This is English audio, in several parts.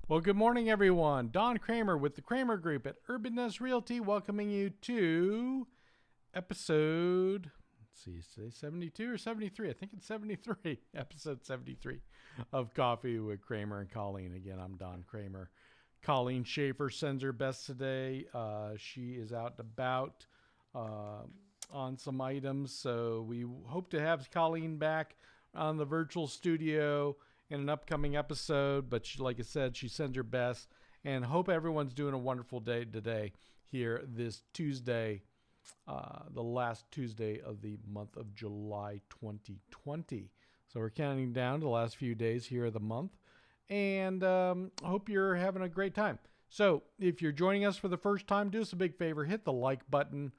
Well, good morning, everyone. Don Cramer with the Cramer Group at NRED Realty, welcoming you to episode, let's see, today 72 or 73? I think it's 73, episode 73 of Coffee with Cramer and Colleen. Again, I'm Don Cramer. Colleen Schaefer sends her best today. She is out and about on some items, so we hope to have Colleen back on the virtual studio in an upcoming episode, but like I said, she sends her best, and hope everyone's doing a wonderful day today here this Tuesday, the last Tuesday of the month of July 2020. So we're counting down to the last few days here of the month, and hope you're having a great time. So if you're joining us for the first time, do us a big favor, hit the like button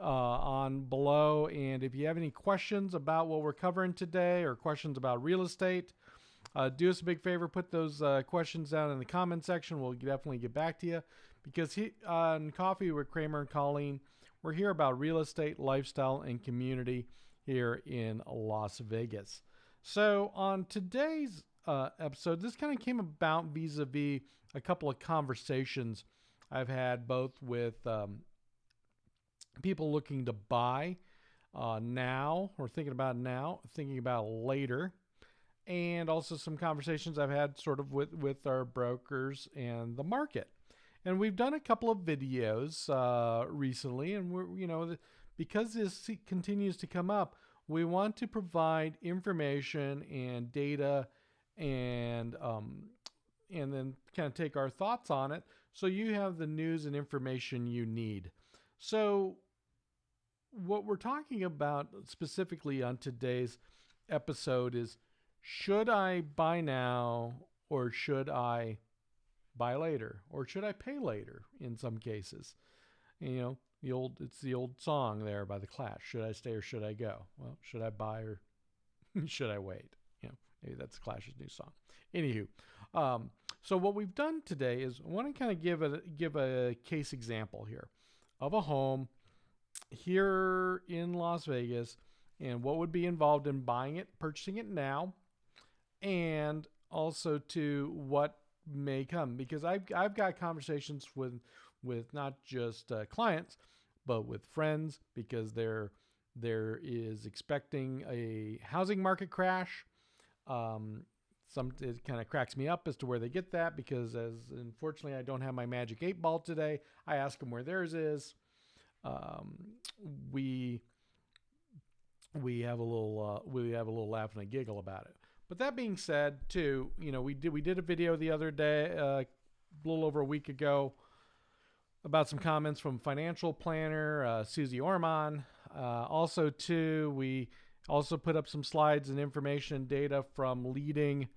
on below, and if you have any questions about what we're covering today or questions about real estate, do us a big favor, put those questions down in the comment section. We'll definitely get back to you, because on Coffee with Cramer and Colleen, we're here about real estate, lifestyle, and community here in Las Vegas. So on today's episode, this kind of came about vis-a-vis a couple of conversations I've had both with people looking to buy now, or thinking about now, thinking about later, and also some conversations I've had sort of with our brokers and the market. And we've done a couple of videos recently, and we're, because this continues to come up, we want to provide information and data, and then kind of take our thoughts on it, so you have the news and information you need. So what we're talking about specifically on today's episode is, should I buy now, or should I buy later, or should I pay later in some cases? It's the old song there by The Clash. Should I stay or should I go? Well, should I buy or should I wait? Maybe that's Clash's new song. Anywho, so what we've done today is I want to kind of give a case example here of a home here in Las Vegas, and what would be involved in buying it, purchasing it now, and also to what may come, because I've got conversations with not just clients, but with friends, because there is expecting a housing market crash. It kind of cracks me up as to where they get that, because unfortunately I don't have my magic 8 ball today. I ask them where theirs is. We have a little laugh and a giggle about it. But that being said, too, we did a video the other day, a little over a week ago, about some comments from financial planner Susie Orman. Also, too, we also put up some slides and information and data from leading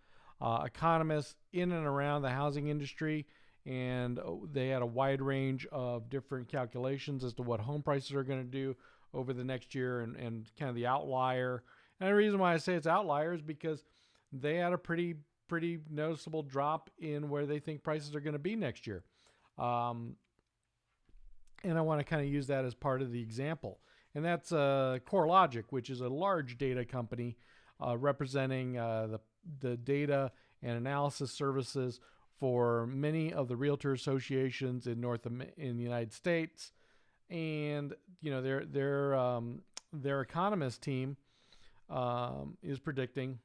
economists in and around the housing industry, and they had a wide range of different calculations as to what home prices are going to do over the next year, and kind of the outlier. And the reason why I say it's outlier is because they had a pretty noticeable drop in where they think prices are going to be next year. And I want to kind of use that as part of the example. And that's CoreLogic, which is a large data company representing the data and analysis services for many of the realtor associations in the United States. And their economist team is projecting,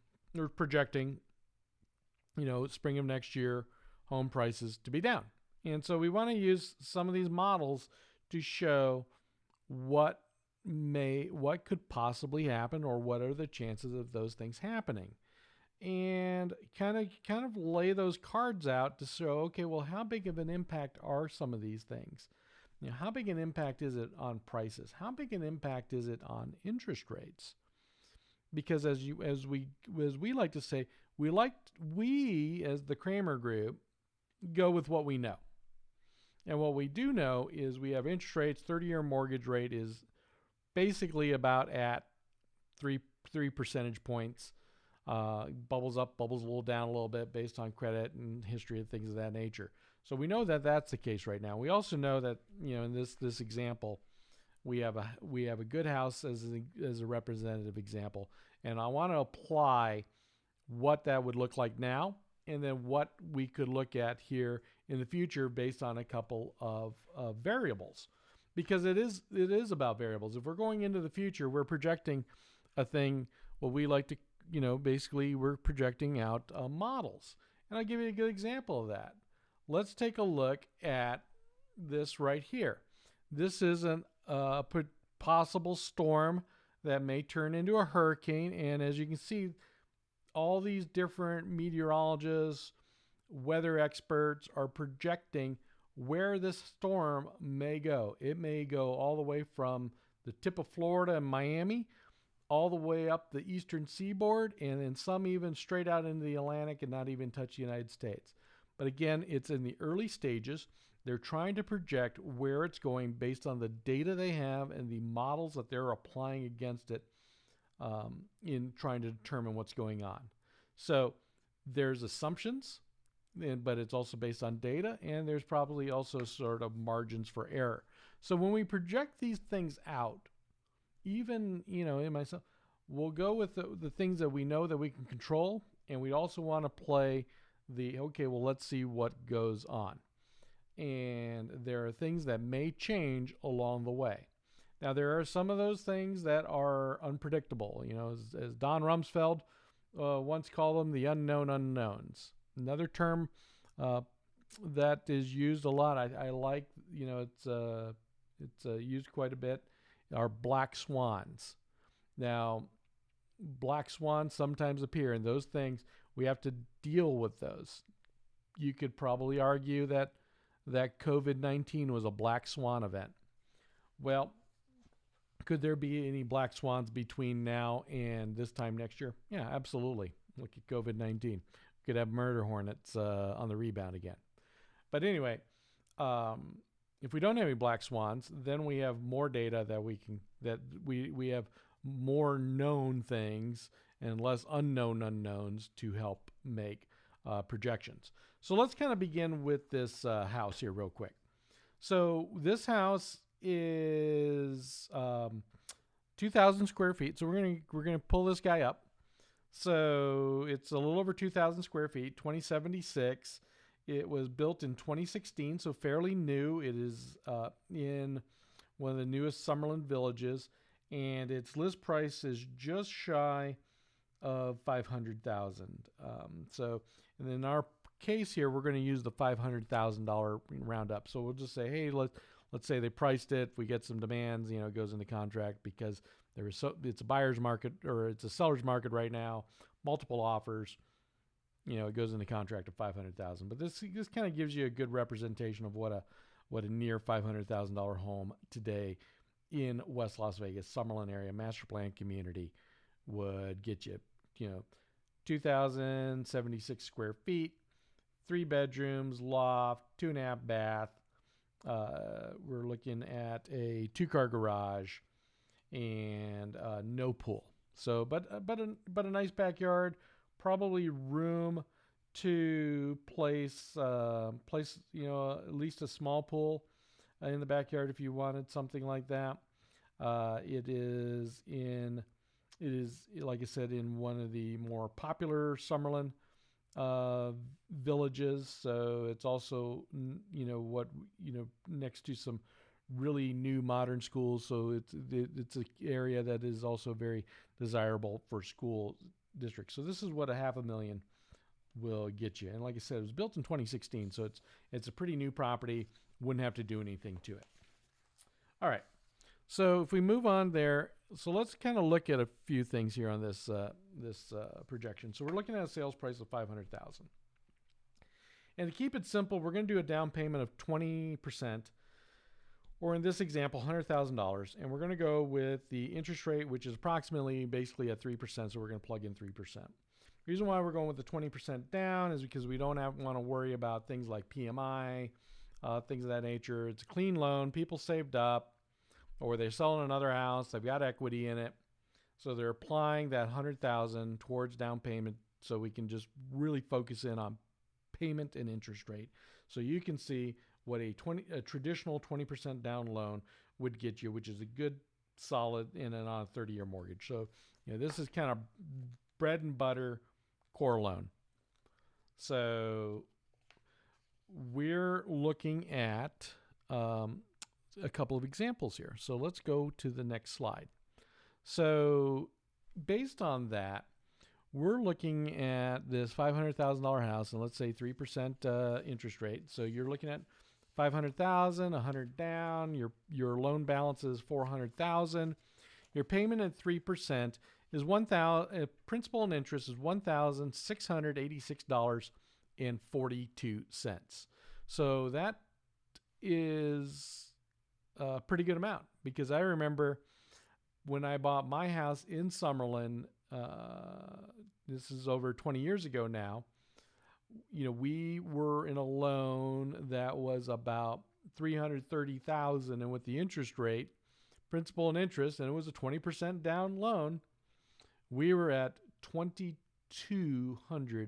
spring of next year, home prices to be down. And so we want to use some of these models to show what could possibly happen, or what are the chances of those things happening, and kind of lay those cards out to show, okay, well, how big of an impact are some of these things? How big an impact is it on prices? How big an impact is it on interest rates? Because as we like to say, we as the Cramer Group go with what we know. And what we do know is we have interest rates. 30-year mortgage rate is basically about at 3 percentage points. Bubbles up, bubbles a little down a little bit based on credit and history and things of that nature. So we know that that's the case right now. We also know that, in this example, we have a good house as a representative example, and I want to apply what that would look like now and then what we could look at here in the future based on a couple of variables, because it is about variables. If we're going into the future, we're projecting a thing. Well, we like to, basically we're projecting out models, and I'll give you a good example of that. Let's take a look at this right here. This is a possible storm that may turn into a hurricane, and as you can see, all these different meteorologists, weather experts are projecting where this storm may go. It may go all the way from the tip of Florida and Miami all the way up the eastern seaboard, and then some even straight out into the Atlantic and not even touch the United States. But again, it's in the early stages. They're trying to project where it's going based on the data they have and the models that they're applying against it in trying to determine what's going on. So there's assumptions, but it's also based on data, and there's probably also sort of margins for error. So when we project these things out, even, in myself, we'll go with the things that we know that we can control, and we also want to play let's see what goes on. And there are things that may change along the way. Now, there are some of those things that are unpredictable. As Don Rumsfeld once called them, the unknown unknowns. Another term that is used a lot, I like, it's used quite a bit, are black swans. Now, black swans sometimes appear, and those things, we have to deal with those. You could probably argue that COVID-19 was a black swan event. Well, could there be any black swans between now and this time next year? Yeah, absolutely. Look at COVID-19. We could have murder hornets on the rebound again. But anyway, if we don't have any black swans, then we have more data that we have more known things and less unknown unknowns to help make projections. So let's kind of begin with this house here real quick. So this house is 2,000 square feet. So we're gonna pull this guy up. So it's a little over 2,000 square feet, 2076. It was built in 2016, so fairly new. It is in one of the newest Summerlin villages, and its list price is just shy of $500,000. And in our case here, we're going to use the $500,000 roundup. So we'll just say, hey, let's say they priced it. If we get some demands, it goes into contract because it's a buyer's market, or it's a seller's market right now. Multiple offers. It goes into contract of $500,000. But this kind of gives you a good representation of what a near $500,000 home today in West Las Vegas, Summerlin area, master plan community would get you. 2,076 square feet, 3 bedrooms, loft, 2.5 bath. We're looking at a 2-car garage and no pool. So, but a nice backyard, probably room to place at least a small pool in the backyard if you wanted something like that. It is, like I said, in one of the more popular Summerlin villages. So it's also, next to some really new modern schools. So it's an area that is also very desirable for school districts. So this is what $500,000 will get you. And like I said, it was built in 2016. So it's a pretty new property. Wouldn't have to do anything to it. All right. So if we move on there, so let's kind of look at a few things here on this projection. So we're looking at a sales price of $500,000. And to keep it simple, we're going to do a down payment of 20%, or in this example, $100,000. And we're going to go with the interest rate, which is approximately basically at 3%. So we're going to plug in 3%. The reason why we're going with the 20% down is because we don't want to worry about things like PMI, things of that nature. It's a clean loan. People saved up, or they're selling another house. They've got equity in it. So they're applying that $100,000 towards down payment, so we can just really focus in on payment and interest rate. So you can see what a traditional 20% down loan would get you, which is a good solid in and on a 30-year mortgage. So this is kind of bread and butter core loan. So we're looking at a couple of examples here. So let's go to the next slide. So based on that, we're looking at this $500,000 house, and let's say 3% interest rate. So you're looking at 500,000, 100 down. Your loan balance is 400,000. Your payment at 3% is principal and interest is $1,686.42. So that is a pretty good amount, because I remember when I bought my house in Summerlin, this is over 20 years ago now, we were in a loan that was about $330,000, and with the interest rate, principal and interest, and it was a 20% down loan, we were at $2,200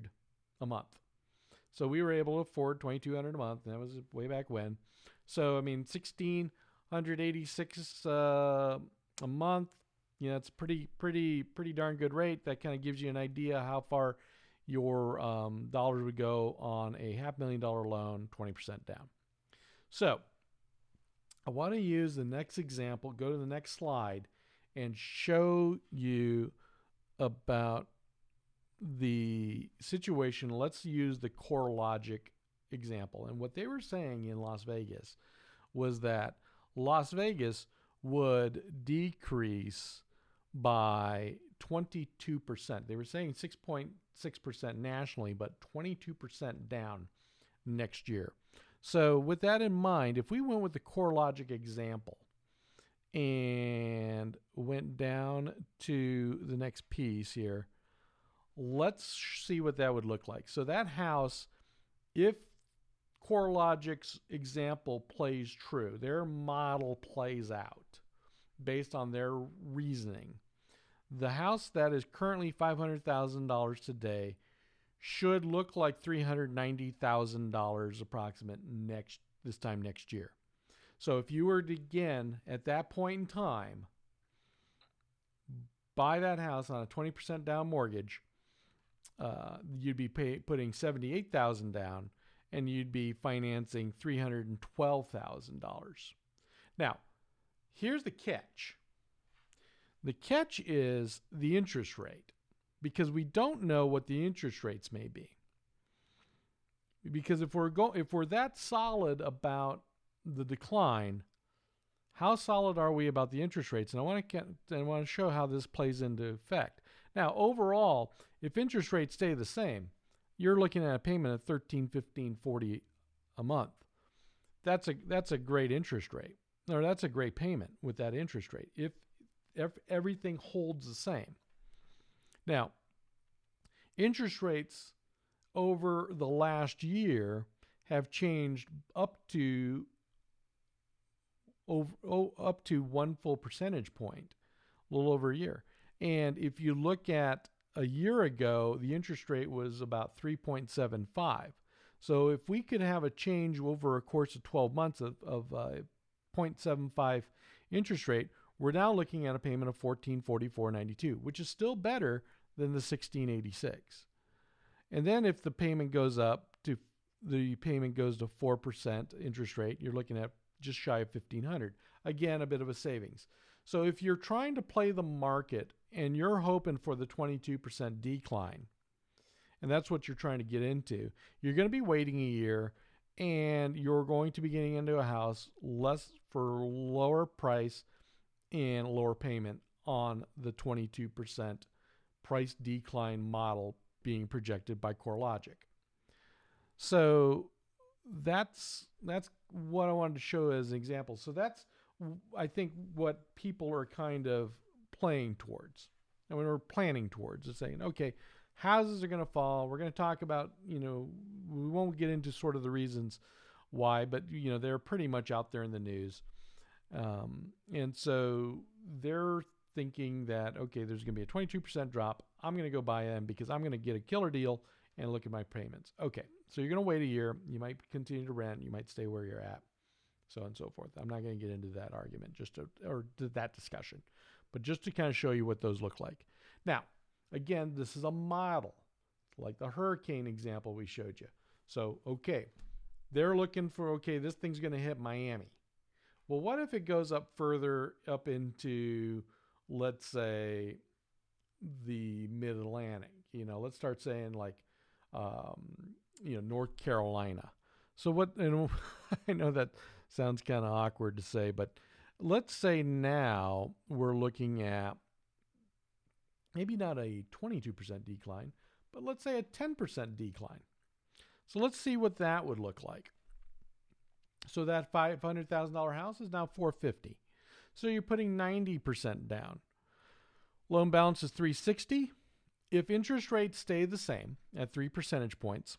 a month. So we were able to afford $2,200 a month, and that was way back when. So I mean, $1,686 a month. It's pretty darn good rate. That kind of gives you an idea how far your dollars would go on a $500,000 loan, 20% down. So I want to use the next example, go to the next slide, and show you about the situation. Let's use the CoreLogic example. And what they were saying in Las Vegas was that Las Vegas would decrease by 22%. They were saying 6.6% nationally, but 22% down next year. So with that in mind, if we went with the CoreLogic example and went down to the next piece here, let's see what that would look like. So that house, if CoreLogic's example plays true, their model plays out based on their reasoning, the house that is currently $500,000 today should look like $390,000 approximate this time next year. So if you were to, again, at that point in time, buy that house on a 20% down mortgage, you'd be putting $78,000 down, and you'd be financing $312,000. Now, here's the catch. The catch is the interest rate, because we don't know what the interest rates may be. Because if we're that solid about the decline, how solid are we about the interest rates? And I want to show how this plays into effect. Now, overall, if interest rates stay the same, you're looking at a payment of $13, $15, $40 a month. That's a great interest rate, or that's a great payment with that interest rate if everything holds the same. Now, interest rates over the last year have changed up to 1 full percentage point, a little over a year. And if you look at a year ago, the interest rate was about 3.75. So if we could have a change over a course of 12 months of 0.75 interest rate, we're now looking at a payment of $1444.92, which is still better than the $1686. And then if the payment goes to 4% interest rate, you're looking at just shy of $1,500. Again, a bit of a savings. So if you're trying to play the market and you're hoping for the 22% decline, and that's what you're trying to get into, you're going to be waiting a year, and you're going to be getting into a house for lower price and lower payment on the 22% price decline model being projected by CoreLogic. So that's what I wanted to show as an example. So that's, I think, what people are kind of playing towards. And when we're planning towards, is saying, okay, houses are going to fall. We're going to talk about, we won't get into sort of the reasons why, but, they're pretty much out there in the news. And so they're thinking that, okay, there's going to be a 22% drop. I'm going to go buy them because I'm going to get a killer deal and look at my payments. Okay, so you're going to wait a year. You might continue to rent. You might stay where you're at, so on and so forth. I'm not going to get into that argument or that discussion, but just to kind of show you what those look like. Now, again, this is a model. like the hurricane example we showed you. So, okay, they're looking for, okay, this thing's going to hit Miami. Well, what if it goes up further up into, let's say, the mid-Atlantic? Let's start saying like, North Carolina. So what, and I know that sounds kind of awkward to say, but let's say now we're looking at maybe not a 22% decline, but let's say a 10% decline. So let's see what that would look like. So that $500,000 house is now $450,000. So you're putting 90% down. Loan balance is $360,000. If interest rates stay the same at 3 percentage points,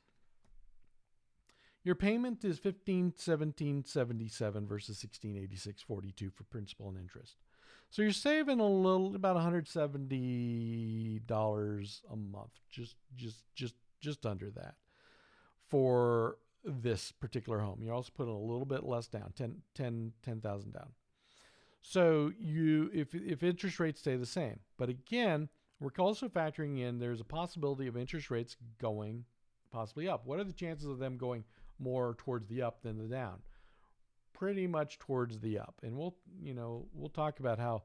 your payment is $1,517.77 versus $1,686.42 for principal and interest. So you're saving about $170 a month, just under that for this particular home. You're also putting a little bit less down, $10,000 down. So if interest rates stay the same, but again, we're also factoring in there's a possibility of interest rates going possibly up. What are the chances of them going more towards the up than the down? Pretty much towards the up. And we'll talk about how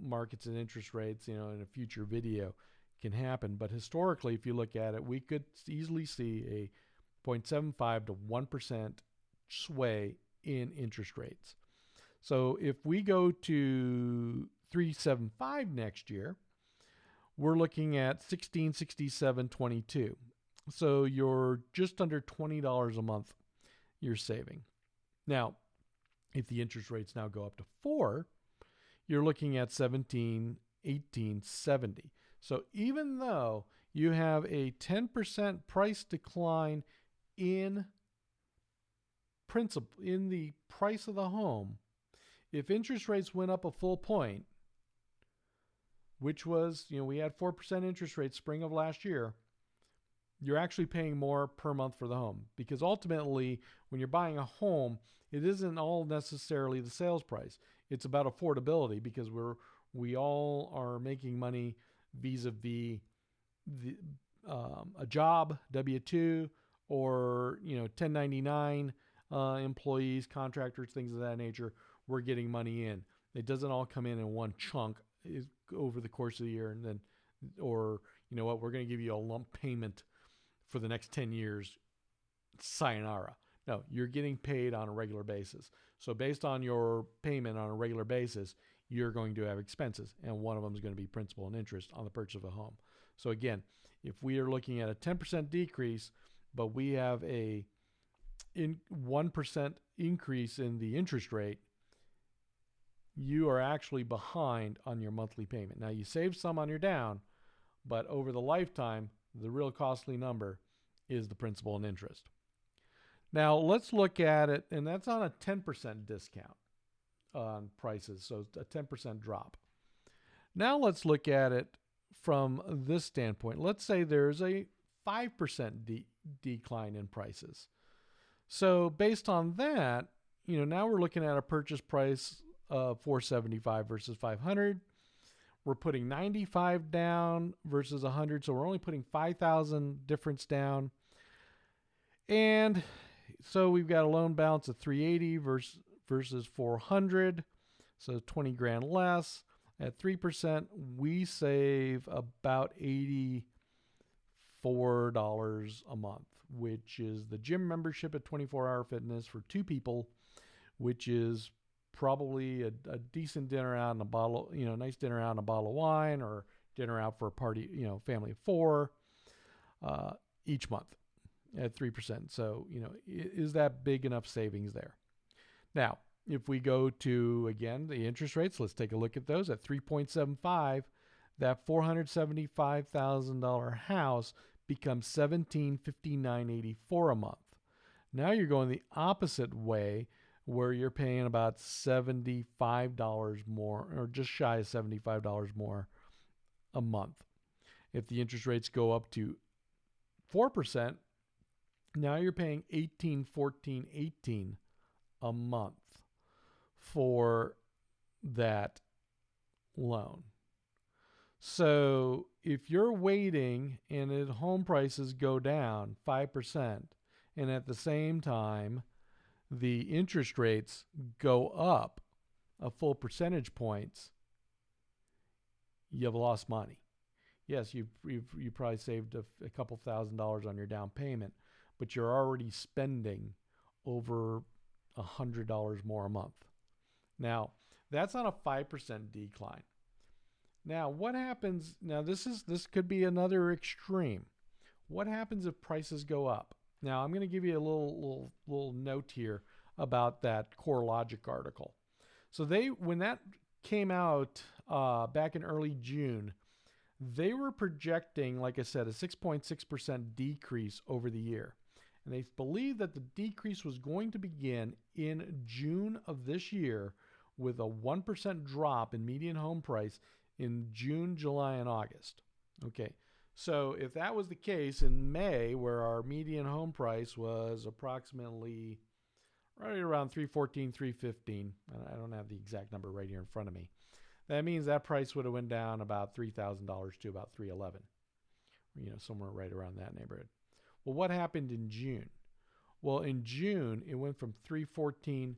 markets and interest rates, in a future video can happen. But historically, if you look at it, we could easily see a 0.75 to 1% sway in interest rates. So if we go to 375 next year, we're looking at 1667.22. So you're just under $20 a month you're saving. Now, if the interest rates now go up to 4, you're looking at 1718.70. So even though you have a 10% price decline in principal in the price of the home, if interest rates went up a full point, which was, we had 4% interest rates spring of last year, you're actually paying more per month for the home. Because ultimately, when you're buying a home, it isn't all necessarily the sales price. It's about affordability, because we all are making money vis-a-vis a job, W-2, or 1099 employees, contractors, things of that nature. We're getting money in. It doesn't all come in one chunk over the course of the year, and then, or we're going to give you a lump payment for the next 10 years. Sayonara. No, you're getting paid on a regular basis. So based on your payment on a regular basis, you're going to have expenses, and one of them is going to be principal and interest on the purchase of a home. So again, if we are looking at a 10% decrease, but we have a 1% increase in the interest rate, you are actually behind on your monthly payment. Now, you save some on your down, but over the lifetime, the real costly number is the principal and interest. Now, let's look at it, and that's on a 10% discount on prices, so a 10% drop. Now, let's look at it from this standpoint. Let's say there's a 5% decline in prices. So based on that, now we're looking at a purchase price of $475 versus $500. We're putting $95 down versus $100, so we're only putting $5,000 difference down. And so we've got a loan balance of $380 versus $400, so $20,000 less. At 3%, we save about $84 a month, which is the gym membership at 24 Hour Fitness for 2 people, which is probably a decent dinner out and a bottle, nice dinner out and a bottle of wine, or dinner out for a party, family of 4, each month at 3%. So, is that big enough savings there? Now, if we go to, again, the interest rates, let's take a look at those. At 3.75, that $475,000 house becomes $1,759.84 a month. Now you're going the opposite way, where you're paying about $75 more, or just shy of $75 more a month. If the interest rates go up to 4%, now you're paying $1,814.18 a month for that loan. So if you're waiting and home prices go down 5%, and at the same time the interest rates go up a full percentage points, you've lost money. Yes, you probably saved a couple $1,000s on your down payment, but you're already spending over $100 more a month. Now, that's on a 5% decline. Now, what happens? Now, this could be another extreme. What happens if prices go up? Now, I'm going to give you a little note here about that CoreLogic article. So when that came out back in early June, they were projecting, like I said, a 6.6% decrease over the year. And they believed that the decrease was going to begin in June of this year with a 1% drop in median home price in June, July, and August. Okay, so if that was the case in May, where our median home price was approximately right around 314, 315, I don't have the exact number right here in front of me. That means that price would have went down about $3,000 to about $311, somewhere right around that neighborhood. Well, what happened in June? Well, in June, it went from 314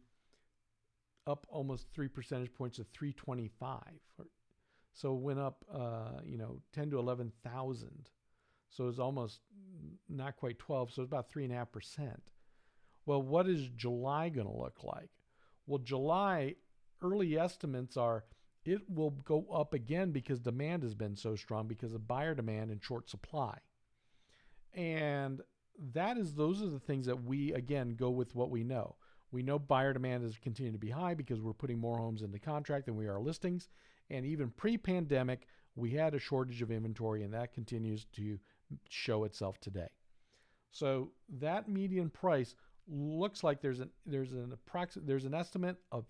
up almost 3 percentage points to 325. So it went up, 10 to 11,000. So it was almost not quite 12. So it's about 3.5%. Well, what is July going to look like? Well, July early estimates are it will go up again because demand has been so strong because of buyer demand and short supply. And those are the things that we, again, go with what we know. We know buyer demand is continuing to be high because we're putting more homes into contract than we are listings. And even pre-pandemic, we had a shortage of inventory, and that continues to show itself today. So that median price looks like there's an estimate of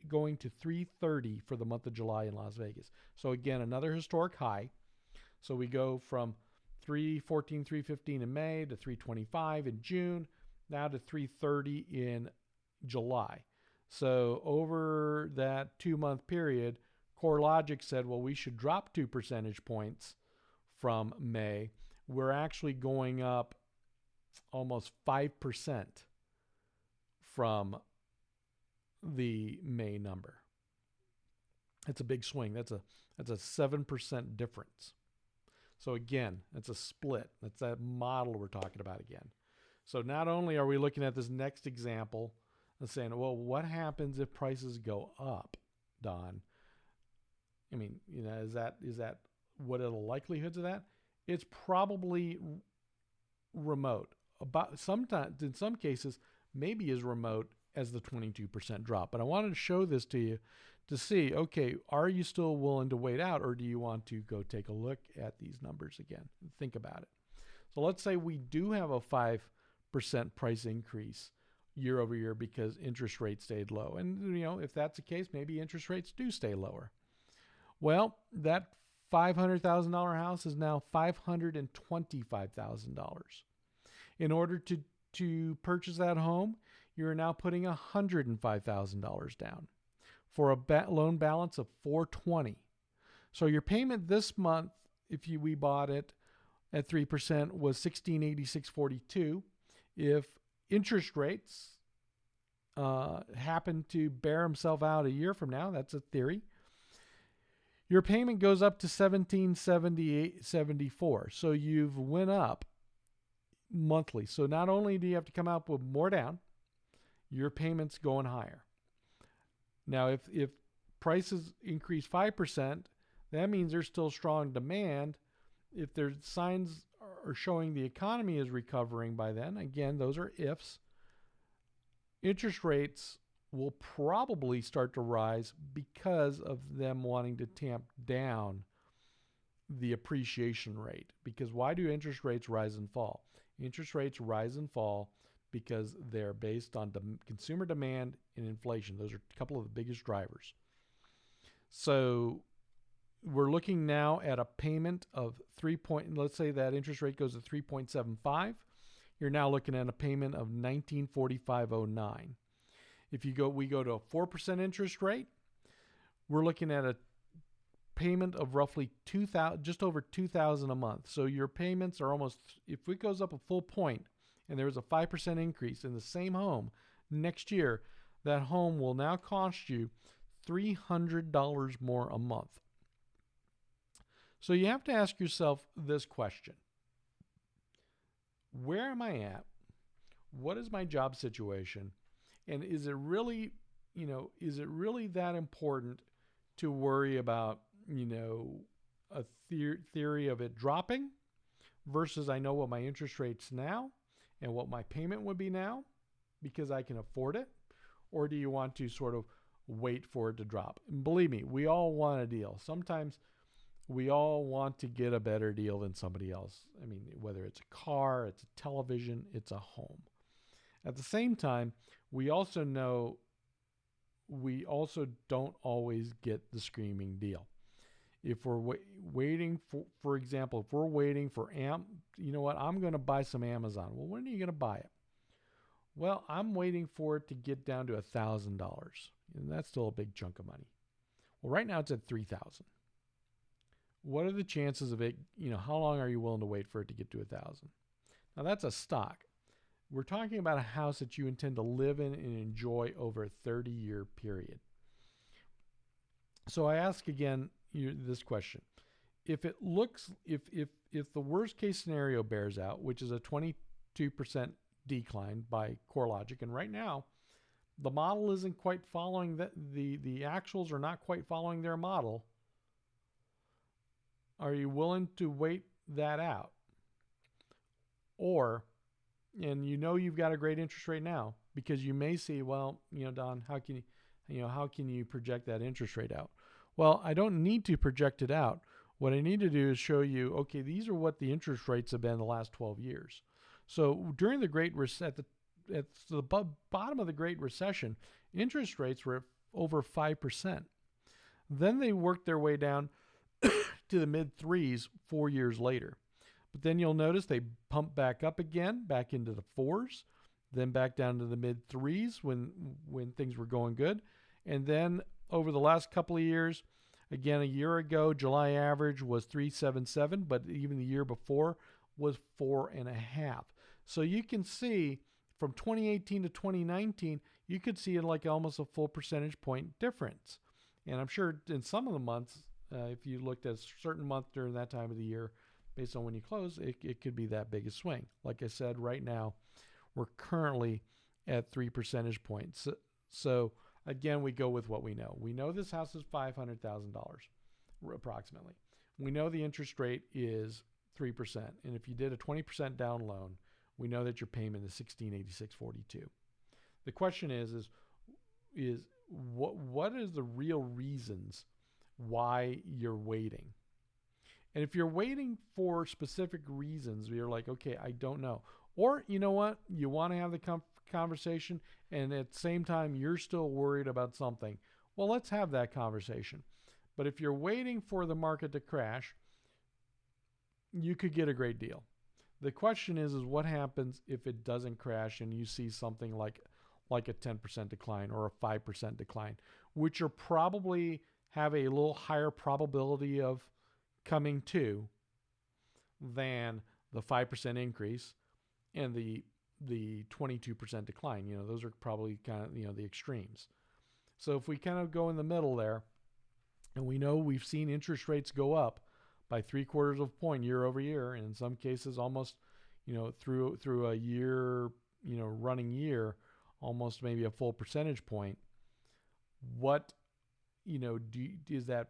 going to 330 for the month of July in Las Vegas. So again, another historic high. So we go from 314, 315 in May to 325 in June, now to 330 in July. So over that 2-month period, CoreLogic said, well, we should drop 2 percentage points from May. We're actually going up almost 5% from the May number. That's a big swing. That's a 7% difference. So again, it's a split. That's that model we're talking about again. So not only are we looking at this next example and saying, well, what happens if prices go up, Don? I mean, is that what are the likelihoods of that? It's probably remote. Sometimes, in some cases, maybe as remote as the 22% drop. But I wanted to show this to you to see, okay, are you still willing to wait out, or do you want to go take a look at these numbers again and think about it? So let's say we do have a 5% price increase year over year because interest rates stayed low. And, if that's the case, maybe interest rates do stay lower. Well, that $500,000 house is now $525,000. In order to purchase that home, you're now putting $105,000 down for a loan balance of $420,000. So your payment this month, if we bought it at 3%, was $1,686.42. If interest rates happen to bear themselves out a year from now, that's a theory, your payment goes up to $1,778.74. So you've went up monthly. So not only do you have to come out with more down, your payment's going higher. Now, if prices increase 5%, that means there's still strong demand. If there's signs are showing the economy is recovering by then, again, those are ifs, interest rates will probably start to rise because of them wanting to tamp down the appreciation rate. Because why do interest rates rise and fall? Interest rates rise and fall because they're based on consumer demand and inflation. Those are a couple of the biggest drivers. So we're looking now at a payment of let's say that interest rate goes to 3.75. You're now looking at a payment of $1,945.09. If we go to a 4% interest rate, we're looking at a payment of roughly 2,000, just over 2,000 a month. So your payments are almost, if it goes up a full point and there was a 5% increase in the same home next year, that home will now cost you $300 more a month. So you have to ask yourself this question. Where am I at? What is my job situation? And is it really, is it really that important to worry about, a theory of it dropping versus I know what my interest rate's now and what my payment would be now because I can afford it? Or do you want to sort of wait for it to drop? And believe me, we all want a deal. Sometimes we all want to get a better deal than somebody else. I mean, whether it's a car, it's a television, it's a home. At the same time, we also know we also don't always get the screaming deal. If we're waiting for example, if we're waiting for I'm going to buy some Amazon. Well, when are you going to buy it? Well, I'm waiting for it to get down to $1,000, and that's still a big chunk of money. Well, right now it's at $3,000. What are the chances of it? How long are you willing to wait for it to get to $1,000? Now that's a stock. We're talking about a house that you intend to live in and enjoy over a 30-year period. So I ask again this question. If the worst case scenario bears out, which is a 22% decline by CoreLogic, and right now the model isn't quite following the actuals are not quite following their model, are you willing to wait that out? Or, and you've got a great interest rate now, because you may see, well, Don, how can you project that interest rate out? Well, I don't need to project it out. What I need to do is show you, okay, these are what the interest rates have been the last 12 years. So during the at the bottom of the Great Recession, interest rates were at over 5%. Then they worked their way down to the mid threes 4 years later. But then you'll notice they pump back up again, back into the fours, then back down to the mid threes when things were going good. And then over the last couple of years, again, a year ago, July average was 3.77, but even the year before was 4.5. So you can see from 2018 to 2019, you could see it like almost a full percentage point difference. And I'm sure in some of the months, if you looked at a certain month during that time of the year, based on when you close, it could be that big a swing. Like I said, right now, we're currently at 3 percentage points. So again, we go with what we know. We know this house is $500,000 approximately. We know the interest rate is 3%. And if you did a 20% down loan, we know that your payment is $1,686.42. The question is what is the real reasons why you're waiting? And if you're waiting for specific reasons, you're like, okay, I don't know. Or you know what? You want to have the conversation, and at the same time, you're still worried about something. Well, let's have that conversation. But if you're waiting for the market to crash, you could get a great deal. The question is what happens if it doesn't crash and you see something like a 10% decline or a 5% decline, which are probably have a little higher probability of coming to than the 5% increase and the 22% decline. Those are probably kind of the extremes. So if we kind of go in the middle there, and we know we've seen interest rates go up by 0.75 of a point year over year, and in some cases almost, through a year, running year, almost maybe a full percentage point. What, is that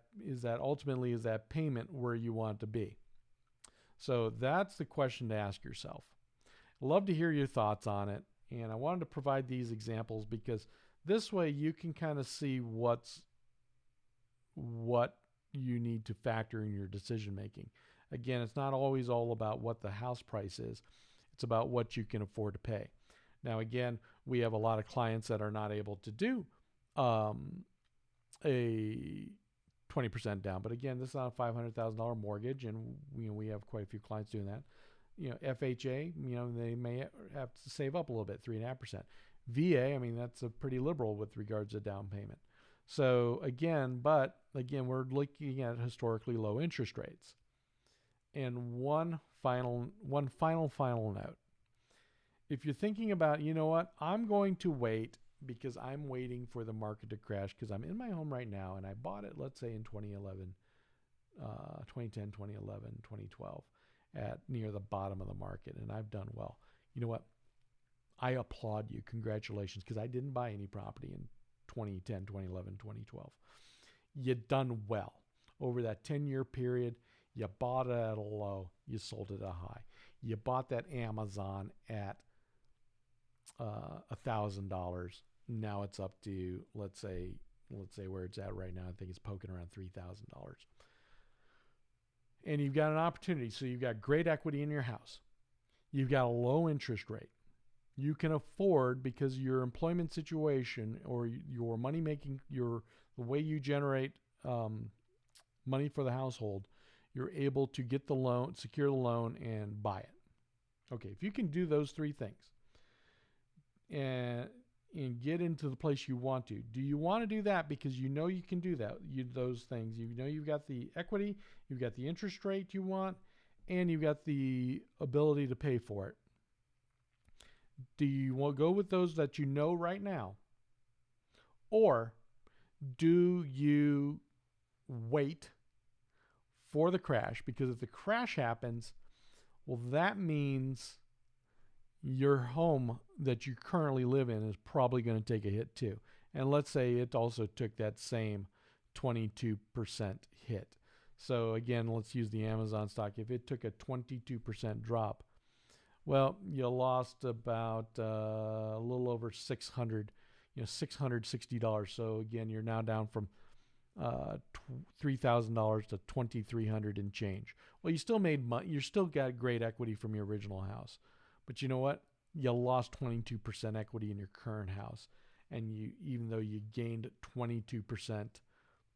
ultimately is that payment where you want to be? So that's the question to ask yourself. I'd love to hear your thoughts on it, and I wanted to provide these examples because this way you can kind of see what you need to factor in your decision making. Again, it's not always all about what the house price is. It's about what you can afford to pay. Now, again, we have a lot of clients that are not able to do a 20% down. But again, this is not a $500,000 mortgage, and we have quite a few clients doing that. FHA, they may have to save up a little bit, 3.5%. VA, that's a pretty liberal with regards to down payment. So again, we're looking at historically low interest rates. And one final note. If you're thinking about, you know what, I'm going to wait because I'm waiting for the market to crash because I'm in my home right now and I bought it, let's say in 2011, 2010, 2011, 2012 at near the bottom of the market and I've done well. You know what? I applaud you. Congratulations, because I didn't buy any property in 2010, 2011, 2012. You done well. Over that 10-year period, you bought it at a low, you sold it at a high. You bought that Amazon at $1,000. Now it's up to, let's say where it's at right now. I think it's poking around $3,000. And you've got an opportunity. So you've got great equity in your house. You've got a low interest rate. You can afford, because your employment situation or your money making, the way you generate money for the household, you're able to get the loan, secure the loan, and buy it. Okay, if you can do those three things and get into the place you want to, do you want to do that because you know you can do that? Those things, you know, you've got the equity, you've got the interest rate you want, and you've got the ability to pay for it. Do you want to go with those that you know right now? Or do you wait for the crash? Because if the crash happens, well, that means your home that you currently live in is probably going to take a hit too. And let's say it also took that same 22% hit. So again, let's use the Amazon stock. If it took a 22% drop, well, you lost about a little over $660. So again, you're now down from $3,000 to $2,300 and change. Well, you still made money. You still got great equity from your original house, but you know what? You lost 22% equity in your current house, and even though you gained 22%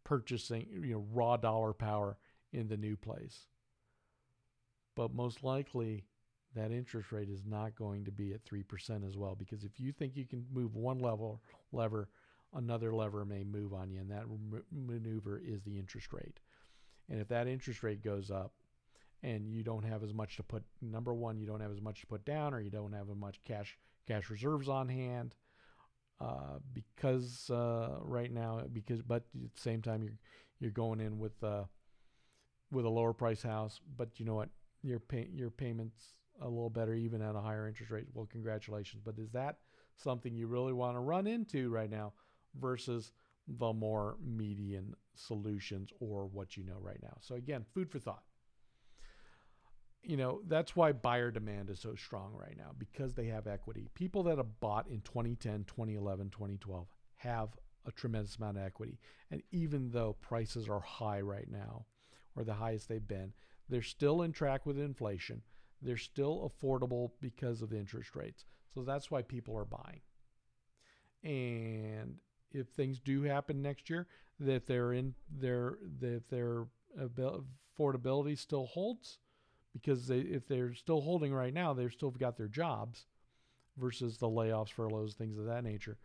purchasing, raw dollar power in the new place, but most likely that interest rate is not going to be at 3% as well, because if you think you can move one lever, another lever may move on you, and that maneuver is the interest rate. And if that interest rate goes up and you don't have as much to put, number one, you don't have as much to put down, or you don't have as much cash reserves on hand, because right now, but at the same time you're going in with a lower price house, but you know what, your payments a little better even at a higher interest rate. Well, congratulations. But is that something you really want to run into right now versus the more median solutions or what you know right now? So again, food for thought. That's why buyer demand is so strong right now, because they have equity. People that have bought in 2010, 2011, 2012 have a tremendous amount of equity. And even though prices are high right now, or the highest they've been, they're still in track with inflation. They're still affordable because of the interest rates. So that's why people are buying. And if things do happen next year, that their affordability still holds, because if they're still holding right now, they've still got their jobs versus the layoffs, furloughs, things of that nature,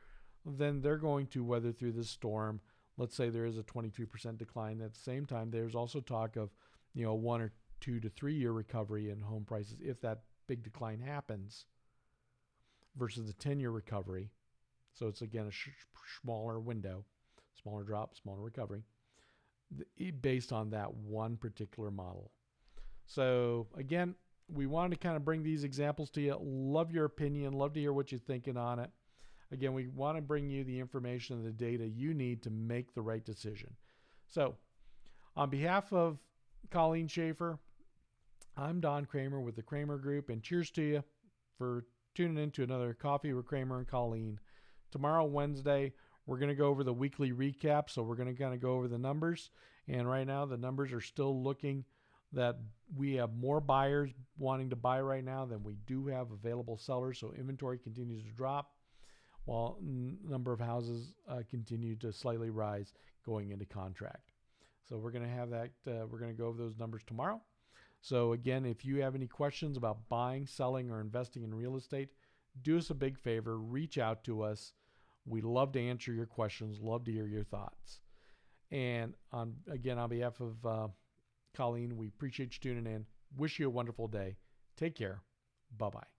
then they're going to weather through this storm. Let's say there is a 22% decline. At the same time, there's also talk of, 1 or 2 to 3 year recovery in home prices if that big decline happens, versus the 10-year recovery. So it's again a smaller window, smaller drop, smaller recovery, based on that one particular model. So again, we wanted to kind of bring these examples to you. Love your opinion. Love to hear what you're thinking on it. Again, we want to bring you the information and the data you need to make the right decision. So on behalf of Colleen Schaefer, I'm Don Cramer with the Cramer Group, and cheers to you for tuning in to another Coffee with Cramer and Colleen. Tomorrow, Wednesday, we're going to go over the weekly recap. So we're going to kind of go over the numbers. And right now, the numbers are still looking that we have more buyers wanting to buy right now than we do have available sellers. So inventory continues to drop, while number of houses continue to slightly rise going into contract. So we're going to have that. We're going to go over those numbers tomorrow. So again, if you have any questions about buying, selling, or investing in real estate, do us a big favor. Reach out to us. We love to answer your questions, love to hear your thoughts. And on behalf of Colleen, we appreciate you tuning in. Wish you a wonderful day. Take care. Bye-bye.